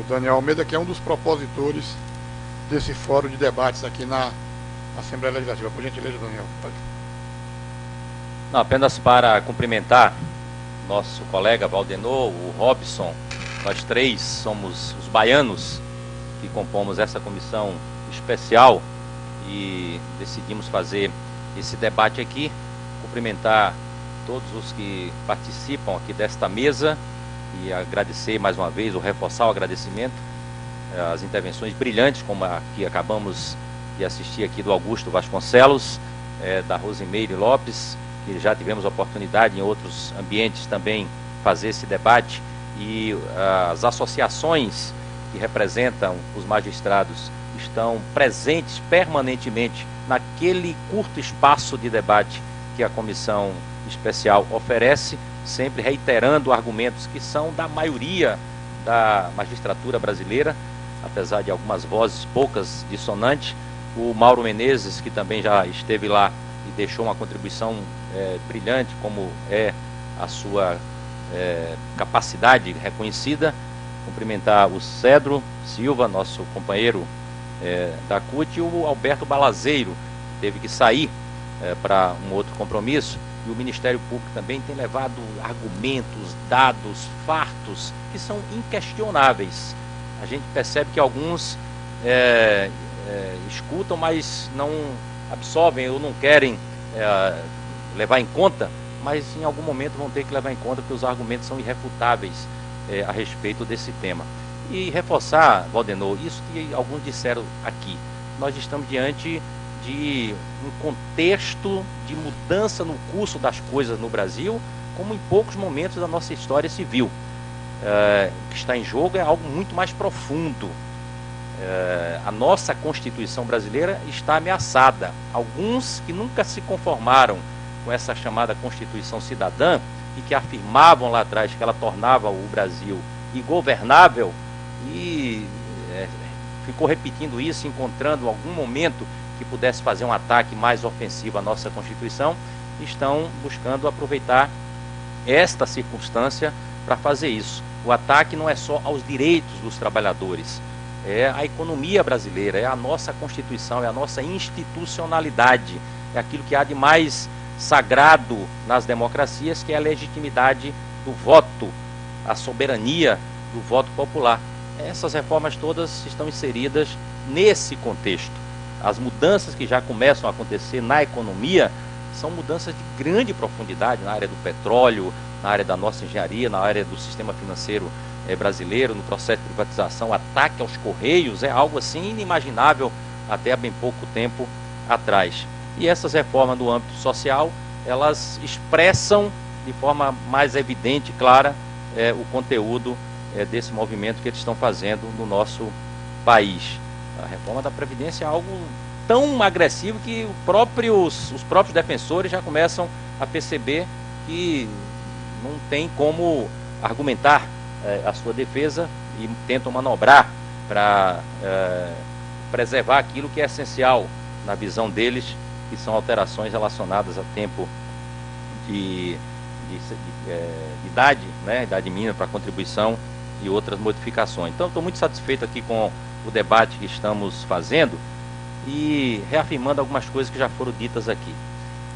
Daniel Almeida, que é um dos propositores desse fórum de debates aqui na Assembleia Legislativa. Por gentileza, Daniel. Não, apenas para cumprimentar nosso colega Valdenor, o Robson. Nós três somos os baianos que compomos essa comissão especial e decidimos fazer esse debate aqui. Cumprimentar todos os que participam aqui desta mesa e agradecer mais uma vez, ou reforçar o agradecimento, as intervenções brilhantes, como a que acabamos de assistir aqui do Augusto Vasconcelos, da Rosimeire Lopes, que já tivemos a oportunidade em outros ambientes também fazer esse debate, e as associações que representam os magistrados estão presentes permanentemente naquele curto espaço de debate que a comissão especial oferece, sempre reiterando argumentos que são da maioria da magistratura brasileira, apesar de algumas vozes poucas dissonantes. O Mauro Menezes, que também já esteve lá e deixou uma contribuição brilhante, como é a sua capacidade reconhecida. Cumprimentar o Cedro Silva, nosso companheiro da CUT, e o Alberto Balazeiro, que teve que sair para um outro compromisso. E o Ministério Público também tem levado argumentos, dados, fatos, que são inquestionáveis. A gente percebe que alguns escutam, mas não absorvem ou não querem levar em conta, mas em algum momento vão ter que levar em conta, porque os argumentos são irrefutáveis a respeito desse tema. E reforçar, Valdenor, isso que alguns disseram aqui, nós estamos diante de um contexto de mudança no curso das coisas no Brasil, como em poucos momentos da nossa história se viu. O que está em jogo é algo muito mais profundo. A nossa Constituição brasileira está ameaçada. Alguns que nunca se conformaram com essa chamada Constituição Cidadã e que afirmavam lá atrás que ela tornava o Brasil ingovernável e ficou repetindo isso, encontrando algum momento que pudesse fazer um ataque mais ofensivo à nossa Constituição, estão buscando aproveitar esta circunstância para fazer isso. O ataque não é só aos direitos dos trabalhadores, é a economia brasileira, é a nossa Constituição, é a nossa institucionalidade, é aquilo que há de mais sagrado nas democracias, que é a legitimidade do voto, a soberania do voto popular. Essas reformas todas estão inseridas nesse contexto. As mudanças que já começam a acontecer na economia são mudanças de grande profundidade na área do petróleo, na área da nossa engenharia, na área do sistema financeiro brasileiro, no processo de privatização. O ataque aos Correios é algo assim inimaginável até há bem pouco tempo atrás. E essas reformas no âmbito social, elas expressam de forma mais evidente e clara o conteúdo desse movimento que eles estão fazendo no nosso país. A reforma da Previdência é algo tão agressivo que os próprios defensores já começam a perceber que não tem como argumentar a sua defesa e tentam manobrar para preservar aquilo que é essencial na visão deles, que são alterações relacionadas a tempo de idade, né, idade mínima para contribuição e outras modificações. Então, estou muito satisfeito aqui com o debate que estamos fazendo e reafirmando algumas coisas que já foram ditas aqui.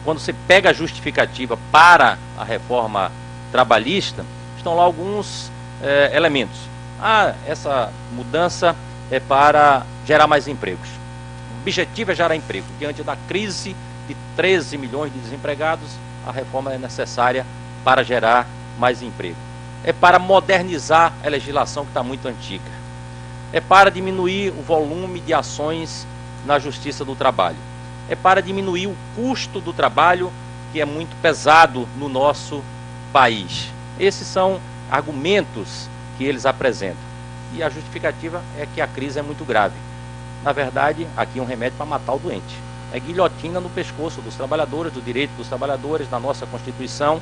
Quando você pega a justificativa para a reforma trabalhista, estão lá alguns elementos. Essa mudança é para gerar mais empregos. O objetivo é gerar emprego. Diante da crise de 13 milhões de desempregados, a reforma é necessária para gerar mais emprego. É para modernizar a legislação que está muito antiga. É para diminuir o volume de ações na Justiça do Trabalho. É para diminuir o custo do trabalho, que é muito pesado no nosso país. Esses são argumentos que eles apresentam. E a justificativa é que a crise é muito grave. Na verdade, aqui é um remédio para matar o doente. É guilhotina no pescoço dos trabalhadores, do direito dos trabalhadores, da nossa Constituição,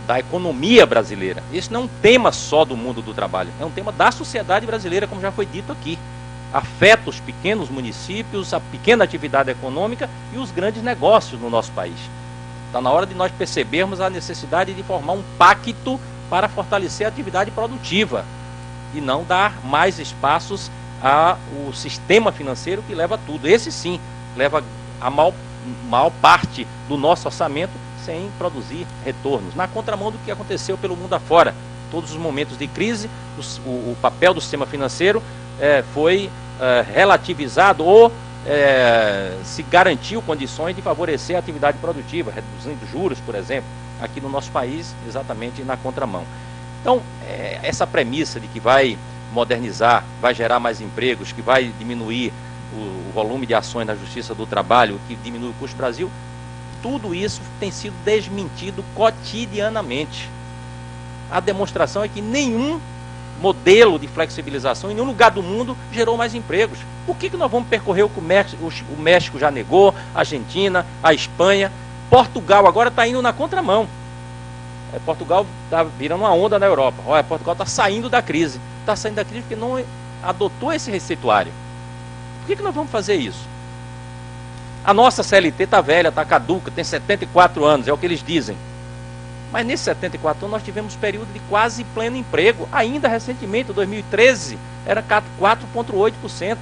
da economia brasileira. Isso não é um tema só do mundo do trabalho, é um tema da sociedade brasileira, como já foi dito aqui. Afeta os pequenos municípios, a pequena atividade econômica e os grandes negócios no nosso país. Está na hora de nós percebermos a necessidade de formar um pacto para fortalecer a atividade produtiva. e não dar mais espaços ao sistema financeiro que leva tudo. Esse sim leva a maior parte do nosso orçamento sem produzir retornos, na contramão do que aconteceu pelo mundo afora. Todos os momentos de crise, o papel do sistema financeiro foi relativizado ou se garantiu condições de favorecer a atividade produtiva, reduzindo juros, por exemplo. Aqui no nosso país, exatamente na contramão. Então, essa premissa de que vai modernizar, vai gerar mais empregos, que vai diminuir o volume de ações na Justiça do Trabalho, que diminui o custo do Brasil, tudo isso tem sido desmentido cotidianamente. A demonstração é que nenhum modelo de flexibilização em nenhum lugar do mundo gerou mais empregos. Por que nós vamos percorrer o que o México já negou, a Argentina, a Espanha? Portugal agora está indo na contramão. Portugal está virando uma onda na Europa. Olha, Portugal está saindo da crise. Está saindo da crise porque não adotou esse receituário. Por que nós vamos fazer isso? A nossa CLT está velha, está caduca, tem 74 anos, é o que eles dizem. Mas nesses 74 anos nós tivemos um período de quase pleno emprego. Ainda recentemente, em 2013, era 4,8%.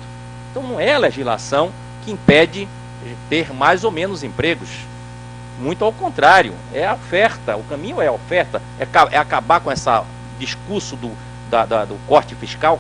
Então não é a legislação que impede ter mais ou menos empregos. Muito ao contrário, é a oferta, o caminho é a oferta, é acabar com esse discurso do corte fiscal,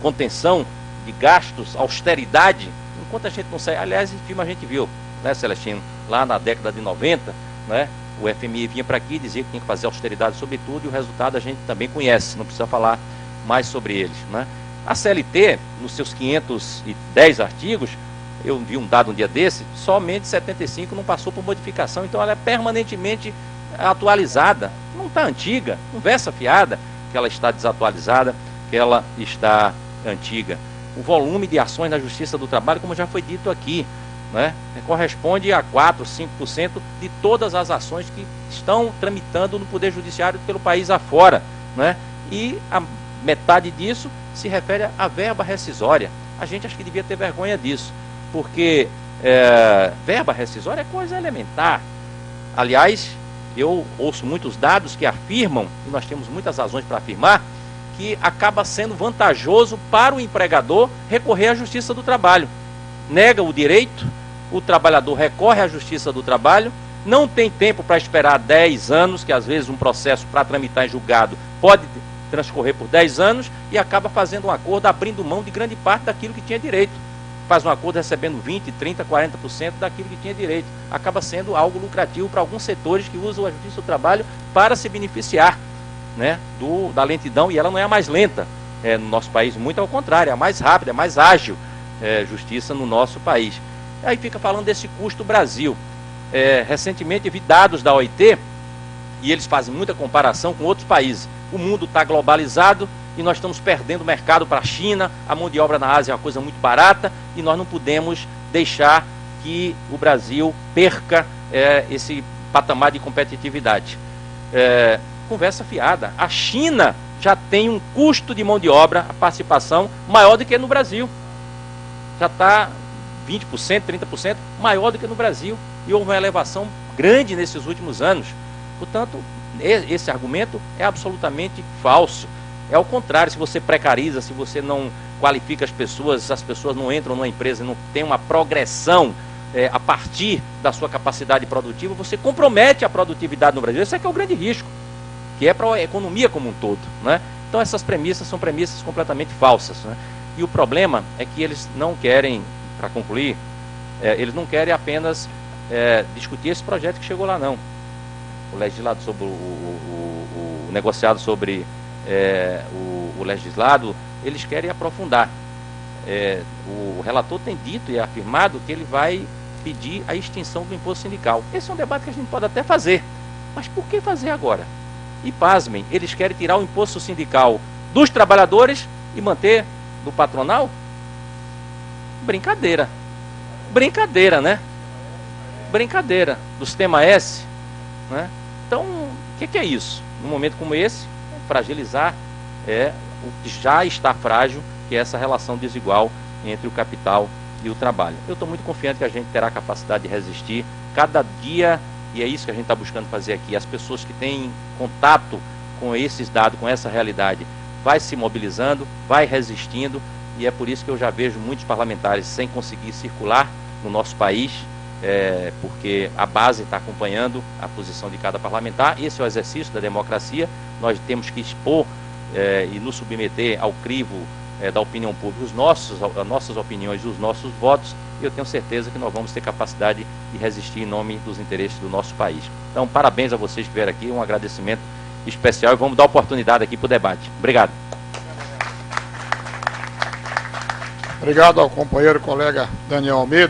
contenção de gastos, austeridade, enquanto a gente não sai. Aliás, esse filme a gente viu, né, Celestino, lá na década de 90, né, o FMI vinha para aqui e dizia que tinha que fazer austeridade sobre tudo, e o resultado a gente também conhece, não precisa falar mais sobre eles, né? A CLT, nos seus 510 artigos, eu vi um dado um dia desse, somente 75 não passou por modificação, então ela é permanentemente atualizada, não está antiga, conversa fiada que ela está desatualizada, que ela está antiga. O volume de ações na Justiça do Trabalho, como já foi dito aqui, né, corresponde a 4, 5% de todas as ações que estão tramitando no Poder Judiciário pelo país afora, né, e a metade disso se refere à verba rescisória. A gente acho que devia ter vergonha disso, porque verba rescisória é coisa elementar. Aliás, eu ouço muitos dados que afirmam, e nós temos muitas razões para afirmar, que acaba sendo vantajoso para o empregador recorrer à Justiça do Trabalho. Nega o direito, o trabalhador recorre à Justiça do Trabalho, não tem tempo para esperar 10 anos, que às vezes um processo para tramitar em julgado pode transcorrer por 10 anos, e acaba fazendo um acordo abrindo mão de grande parte daquilo que tinha direito. Faz um acordo recebendo 20%, 30%, 40% daquilo que tinha direito. Acaba sendo algo lucrativo para alguns setores que usam a Justiça do Trabalho para se beneficiar, né, da lentidão, e ela não é a mais lenta no nosso país, muito ao contrário, é a mais rápida, é a mais ágil justiça no nosso país. Aí fica falando desse custo Brasil. Recentemente vi dados da OIT, e eles fazem muita comparação com outros países. O mundo está globalizado e nós estamos perdendo mercado para a China, a mão de obra na Ásia é uma coisa muito barata, e nós não podemos deixar que o Brasil perca esse patamar de competitividade. Conversa fiada. A China já tem um custo de mão de obra, a participação, maior do que no Brasil. Já está 20%, 30% maior do que no Brasil. E houve uma elevação grande nesses últimos anos. Portanto, esse argumento é absolutamente falso. É o contrário, se você precariza, se você não qualifica as pessoas não entram numa empresa, não tem uma progressão a partir da sua capacidade produtiva, você compromete a produtividade no Brasil. Esse é que é o grande risco, que é para a economia como um todo, né? Então essas premissas são premissas completamente falsas, né? E o problema é que eles não querem, para concluir, eles não querem apenas discutir esse projeto que chegou lá, não. O legislado sobre o negociado sobre o legislado, eles querem aprofundar. O relator tem dito e afirmado que ele vai pedir a extinção do imposto sindical. Esse é um debate que a gente pode até fazer, mas por que fazer agora? E pasmem, eles querem tirar o imposto sindical dos trabalhadores e manter do patronal? Brincadeira. Brincadeira, né? Brincadeira. Do sistema S, né? Então, o que é isso? Num momento como esse, fragilizar o que já está frágil, que é essa relação desigual entre o capital e o trabalho. Eu estou muito confiante que a gente terá capacidade de resistir cada dia, e é isso que a gente está buscando fazer aqui. As pessoas que têm contato com esses dados, com essa realidade, vai se mobilizando, vai resistindo, e é por isso que eu já vejo muitos parlamentares sem conseguir circular no nosso país, porque a base está acompanhando a posição de cada parlamentar. Esse é o exercício da democracia. Nós temos que expor e nos submeter ao crivo da opinião pública, as nossas opiniões e os nossos votos, e eu tenho certeza que nós vamos ter capacidade de resistir em nome dos interesses do nosso país. Então, parabéns a vocês que vieram aqui, um agradecimento especial, e vamos dar oportunidade aqui para o debate. Obrigado. Obrigado ao companheiro, colega Daniel Almeida.